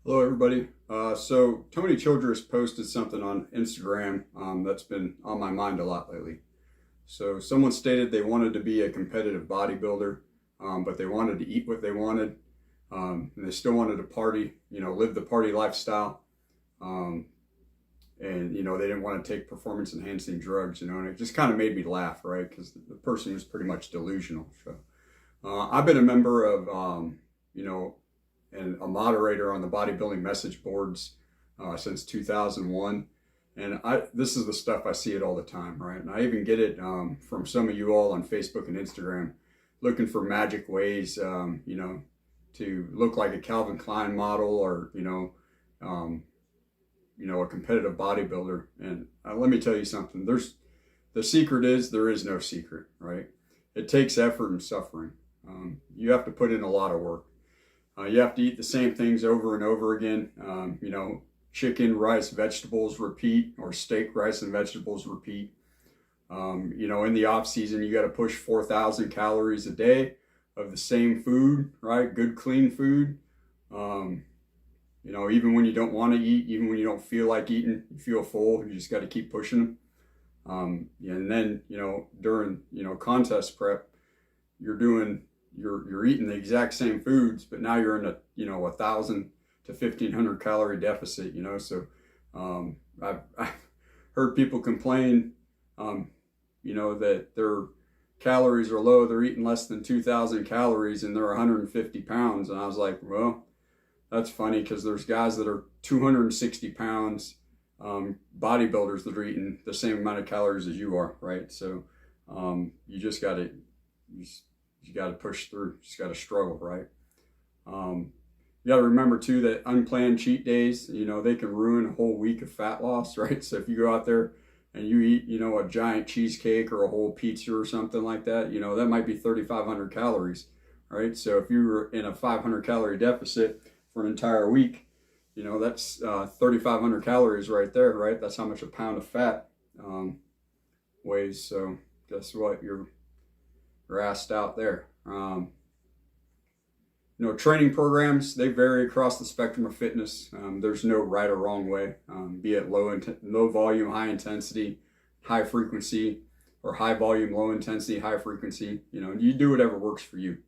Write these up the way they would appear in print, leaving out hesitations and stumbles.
Hello, everybody. So Tony Childress posted something on Instagram that's been on my mind a lot lately. So someone stated they wanted to be a competitive bodybuilder, but they wanted to eat what they wanted, and they still wanted to party, live the party lifestyle, um, and they didn't want to take performance enhancing drugs, and it just kind of made me laugh, right? Because the person was pretty much delusional. So I've been a member of, you know, and a moderator on the bodybuilding message boards since 2001. And this is the stuff I see it all the time, right? And I even get it from some of you all on Facebook and Instagram, looking for magic ways, to look like a Calvin Klein model or um, a competitive bodybuilder. And let me tell you something. The secret is there is no secret, right? It takes effort and suffering. You have to put in a lot of work. You have to eat the same things over and over again. Chicken, rice, vegetables, repeat, or steak, rice, and vegetables, repeat. In the off season, you got to push 4,000 calories a day of the same food, right? Good, clean food. Even when you don't want to eat, even when you don't feel like eating, you feel full, you just got to keep pushing them. And then, during, contest prep, you're doing you're eating the exact same foods, but now you're in a 1,000 to 1,500 calorie deficit. So I've heard people complain, that their calories are low. They're eating less than 2,000 calories and they're 150 pounds. And I was like, well, that's funny because there's guys that are 260 pounds, bodybuilders that are eating the same amount of calories as you are, right? So you just got to you got to push through. You just got to struggle, right? You got to remember too that unplanned cheat days, they can ruin a whole week of fat loss, right? So if you go out there and you eat, a giant cheesecake or a whole pizza or something like that, that might be 3,500 calories, right? So if you were in a 500 calorie deficit for an entire week, that's 3,500 calories right there, right? That's how much a pound of fat weighs. So guess what? You're assed out there. Training programs, they vary across the spectrum of fitness. There's no right or wrong way, be it low volume, high intensity, high frequency, or high volume, low intensity, high frequency. You do whatever works for you.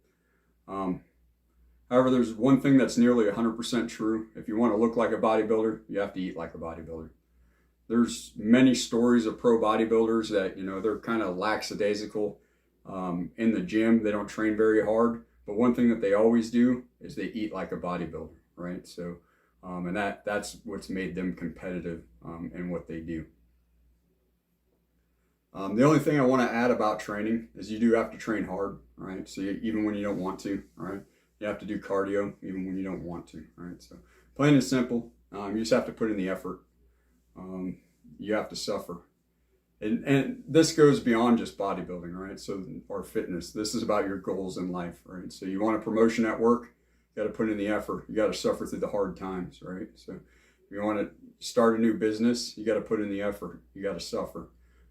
However, there's one thing that's nearly 100% true. If you want to look like a bodybuilder, you have to eat like a bodybuilder. There's many stories of pro bodybuilders that, they're kind of lackadaisical in the gym. They don't train very hard, but one thing that they always do is they eat like a bodybuilder, right? So, and that's what's made them competitive in what they do. The only thing I want to add about training is you do have to train hard, right? So even when you don't want to, right? You have to do cardio even when you don't want to, right? So plain and simple, you just have to put in the effort. You have to suffer. And this goes beyond just bodybuilding, right? So, or fitness. This is about your goals in life, right? So you want a promotion at work, you got to put in the effort. You got to suffer through the hard times, right? So if you want to start a new business, you got to put in the effort. You got to suffer.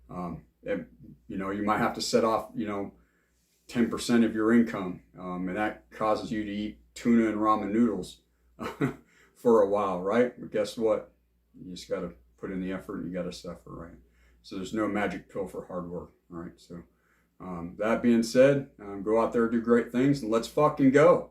And, you might have to set off, 10% of your income, and that causes you to eat tuna and ramen noodles for a while, right? But guess what? You just got to put in the effort and you got to suffer, right? So there's no magic pill for hard work, all right? So that being said, go out there, do great things, and let's fucking go.